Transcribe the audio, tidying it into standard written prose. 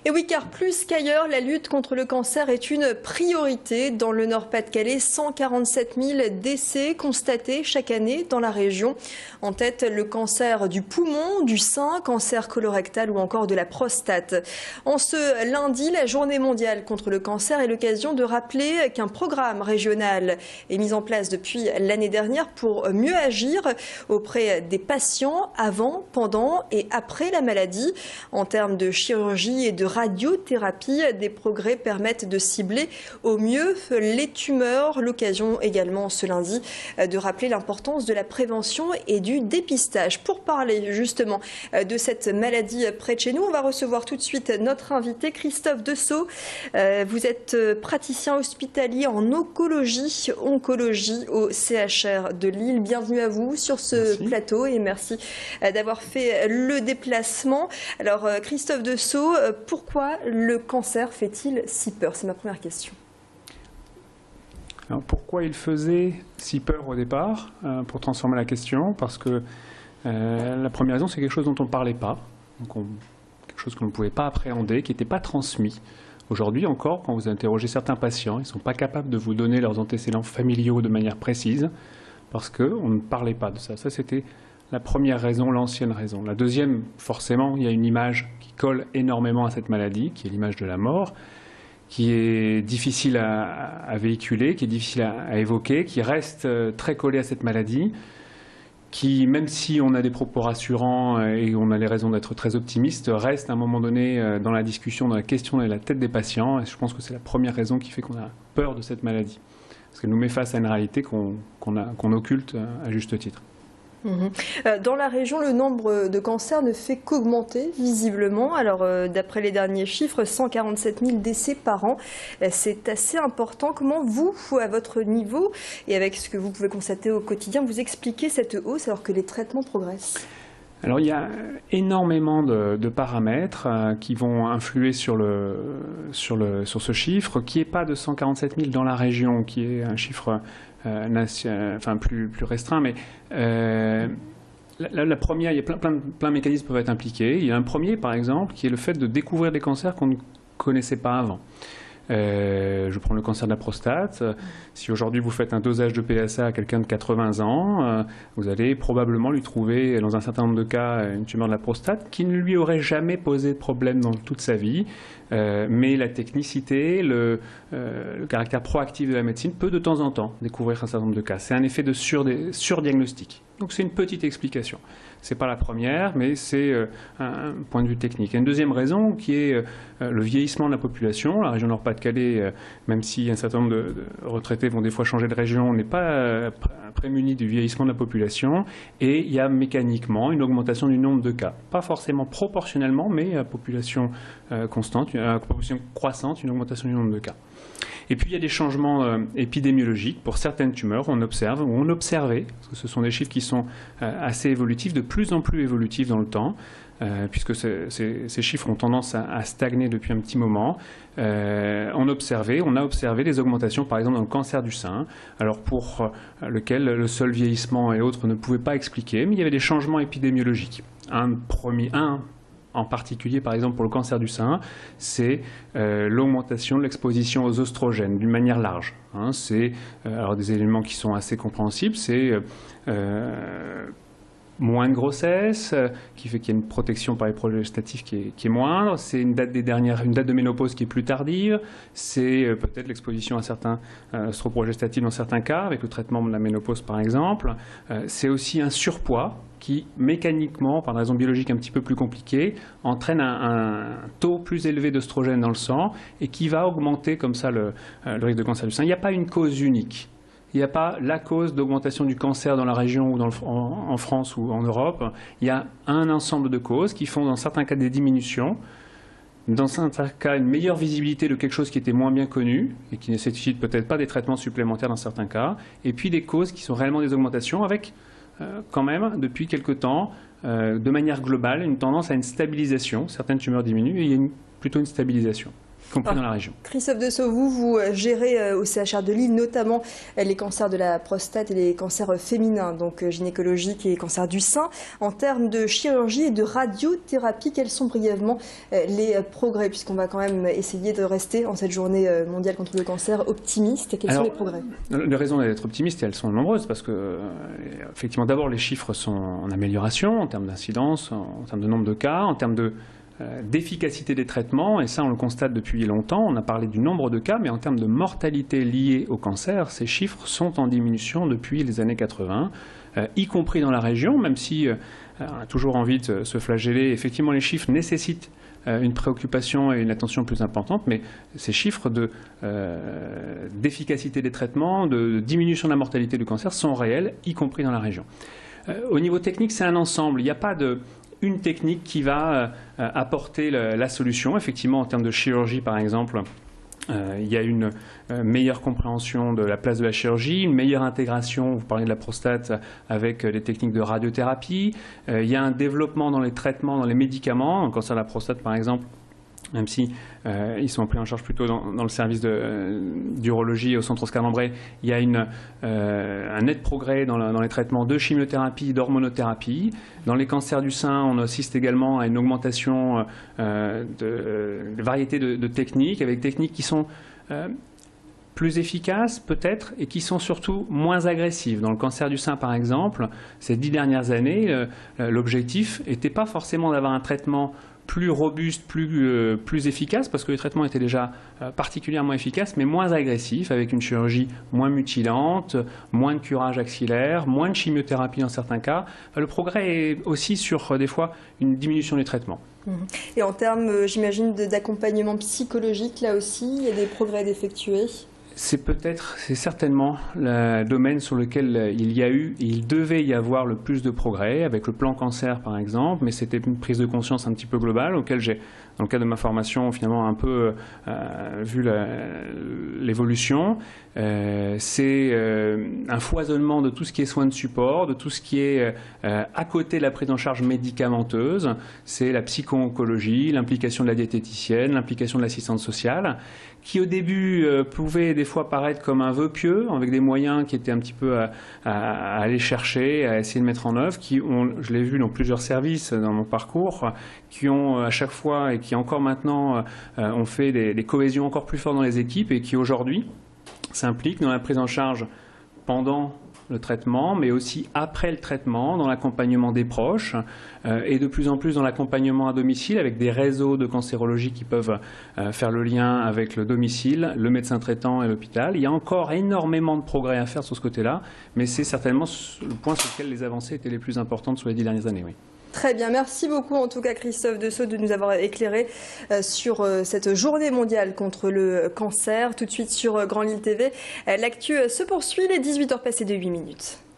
Et oui, car plus qu'ailleurs, la lutte contre le cancer est une priorité. Dans le Nord-Pas-de-Calais, 147 000 décès constatés chaque année dans la région. En tête, le cancer du poumon, du sein, cancer colorectal ou encore de la prostate. En ce lundi, la journée mondiale contre le cancer est l'occasion de rappeler qu'un programme régional est mis en place depuis l'année dernière pour mieux agir auprès des patients avant, pendant et après la maladie. En termes de chirurgie et de radiothérapie, des progrès permettent de cibler au mieux les tumeurs. L'occasion également ce lundi de rappeler l'importance de la prévention et du dépistage. Pour parler justement de cette maladie près de chez nous, on va recevoir tout de suite notre invité Christophe Dessau. Vous êtes praticien hospitalier en oncologie au CHR de Lille. Bienvenue à vous sur ce plateau et merci d'avoir fait le déplacement. Alors Christophe Dessau, pourquoi le cancer fait-il si peur? C'est ma première question. Alors, pourquoi il faisait si peur au départ? Pour transformer la question, parce que la première raison, c'est quelque chose dont on ne parlait pas, donc quelque chose qu'on ne pouvait pas appréhender, qui n'était pas transmis. Aujourd'hui encore, quand vous interrogez certains patients, ils ne sont pas capables de vous donner leurs antécédents familiaux de manière précise, parce qu'on ne parlait pas de ça. Ça, c'était la première raison, l'ancienne raison. La deuxième, forcément, il y a une image qui colle énormément à cette maladie, qui est l'image de la mort, qui est difficile à véhiculer, qui est difficile à évoquer, qui reste très collée à cette maladie, qui, même si on a des propos rassurants et on a les raisons d'être très optimiste, reste à un moment donné dans la discussion, dans la question et la tête des patients. Et je pense que c'est la première raison qui fait qu'on a peur de cette maladie. Parce qu'elle nous met face à une réalité qu'on occulte à juste titre. Dans la région, le nombre de cancers ne fait qu'augmenter visiblement. Alors, d'après les derniers chiffres, 147 000 décès par an. C'est assez important. Comment vous, à votre niveau, et avec ce que vous pouvez constater au quotidien, vous expliquez cette hausse alors que les traitements progressent? Alors, il y a énormément de paramètres qui vont influer sur ce chiffre, qui n'est pas de 147 000 dans la région, qui est un chiffre plus restreint, mais la première, il y a plein de mécanismes qui peuvent être impliqués. Il y a un premier, par exemple, qui est le fait de découvrir des cancers qu'on ne connaissait pas avant. Je prends le cancer de la prostate. Si aujourd'hui vous faites un dosage de PSA à quelqu'un de 80 ans, vous allez probablement lui trouver, dans un certain nombre de cas, une tumeur de la prostate qui ne lui aurait jamais posé de problème dans toute sa vie. Mais la technicité, le caractère proactif de la médecine peut de temps en temps découvrir un certain nombre de cas. C'est un effet de surdiagnostic. Donc c'est une petite explication. Ce n'est pas la première, mais c'est un point de vue technique. Il y a une deuxième raison qui est le vieillissement de la population. La région Nord-Pas-de-Calais, même si un certain nombre de retraités vont des fois changer de région, n'est pas prémunie du vieillissement de la population. Et il y a mécaniquement une augmentation du nombre de cas. Pas forcément proportionnellement, mais à population constante, à population croissante, une augmentation du nombre de cas. Et puis il y a des changements épidémiologiques. Pour certaines tumeurs, on observe, ou on observait, parce que ce sont des chiffres qui sont assez évolutifs, de plus en plus évolutifs dans le temps, puisque ces chiffres ont tendance à stagner depuis un petit moment. On a observé des augmentations, par exemple, dans le cancer du sein, alors pour lequel le seul vieillissement et autres ne pouvaient pas expliquer, mais il y avait des changements épidémiologiques. En particulier, par exemple, pour le cancer du sein, c'est l'augmentation de l'exposition aux oestrogènes d'une manière large. C'est alors des éléments qui sont assez compréhensibles. C'est moins de grossesse, qui fait qu'il y a une protection par les progestatifs qui est moindre. C'est une date de ménopause qui est plus tardive. C'est peut-être l'exposition à certains œstroprogestatifs dans certains cas, avec le traitement de la ménopause par exemple. C'est aussi un surpoids qui, mécaniquement, par des raisons biologiques un petit peu plus compliquées, entraîne un taux plus élevé d'œstrogène dans le sang et qui va augmenter comme ça le risque de cancer du sein. Il n'y a pas une cause unique. Il n'y a pas la cause d'augmentation du cancer dans la région ou en France ou en Europe. Il y a un ensemble de causes qui font dans certains cas des diminutions, dans certains cas une meilleure visibilité de quelque chose qui était moins bien connu et qui nécessite peut-être pas des traitements supplémentaires dans certains cas, et puis des causes qui sont réellement des augmentations avec quand même, depuis quelque temps, de manière globale, une tendance à une stabilisation. Certaines tumeurs diminuent et il y a plutôt une stabilisation. y compris dans la région. Christophe Dessau, vous gérez au CHR de Lille notamment les cancers de la prostate et les cancers féminins, donc gynécologiques et cancers du sein. En termes de chirurgie et de radiothérapie, quels sont brièvement les progrès, puisqu'on va quand même essayer de rester en cette journée mondiale contre le cancer optimiste. Quels sont les progrès? Les raisons d'être optimiste, elles sont nombreuses, parce que effectivement, d'abord, les chiffres sont en amélioration en termes d'incidence, en termes de nombre de cas, en termes d'efficacité des traitements, et ça on le constate depuis longtemps. On a parlé du nombre de cas, mais en termes de mortalité liée au cancer, ces chiffres sont en diminution depuis les années 80, y compris dans la région, même si on a toujours envie de se flageller. Effectivement, les chiffres nécessitent une préoccupation et une attention plus importante, mais ces chiffres d'efficacité des traitements, de diminution de la mortalité du cancer sont réels, y compris dans la région. Au niveau technique, c'est un ensemble. Il n'y a pas une technique qui va apporter la solution. Effectivement, en termes de chirurgie, par exemple, il y a une meilleure compréhension de la place de la chirurgie, une meilleure intégration, vous parlez de la prostate, avec les techniques de radiothérapie. Il y a un développement dans les traitements, dans les médicaments. En cancer de la prostate, par exemple, même si ils sont pris en charge plutôt dans le service d'urologie au centre Oscar Lambret, il y a un net progrès dans les traitements de chimiothérapie, d'hormonothérapie. Dans les cancers du sein, on assiste également à une augmentation de variété de techniques, avec techniques qui sont plus efficaces peut-être et qui sont surtout moins agressives. Dans le cancer du sein, par exemple, ces 10 dernières années, l'objectif n'était pas forcément d'avoir un traitement plus robuste, plus efficace, parce que les traitements étaient déjà particulièrement efficaces, mais moins agressifs, avec une chirurgie moins mutilante, moins de curage axillaire, moins de chimiothérapie dans certains cas. Le progrès est aussi sur, des fois, une diminution des traitements. Et en termes, j'imagine, d'accompagnement psychologique, là aussi, il y a des progrès d'effectuer? C'est certainement le domaine sur lequel il devait y avoir le plus de progrès, avec le plan cancer par exemple, mais c'était une prise de conscience un petit peu globale auquel j'ai, dans le cadre de ma formation, finalement un peu vu l'évolution. C'est un foisonnement de tout ce qui est soins de support, de tout ce qui est à côté de la prise en charge médicamenteuse. C'est la psycho-oncologie, l'implication de la diététicienne, l'implication de l'assistante sociale, qui au début pouvait des fois paraître comme un vœu pieux, avec des moyens qui étaient un petit peu à aller chercher, à essayer de mettre en œuvre, je l'ai vu dans plusieurs services dans mon parcours, qui ont à chaque fois et qui encore maintenant ont fait des cohésions encore plus fortes dans les équipes et qui aujourd'hui s'impliquent dans la prise en charge pendant le traitement, mais aussi après le traitement, dans l'accompagnement des proches et de plus en plus dans l'accompagnement à domicile avec des réseaux de cancérologie qui peuvent faire le lien avec le domicile, le médecin traitant et l'hôpital. Il y a encore énormément de progrès à faire sur ce côté-là, mais c'est certainement le point sur lequel les avancées étaient les plus importantes sur les 10 dernières années. Oui. Très bien, merci beaucoup en tout cas Christophe Dessau de nous avoir éclairé sur cette journée mondiale contre le cancer. Tout de suite sur Grand Lille TV, l'actu se poursuit, les 18h passées de 8 minutes.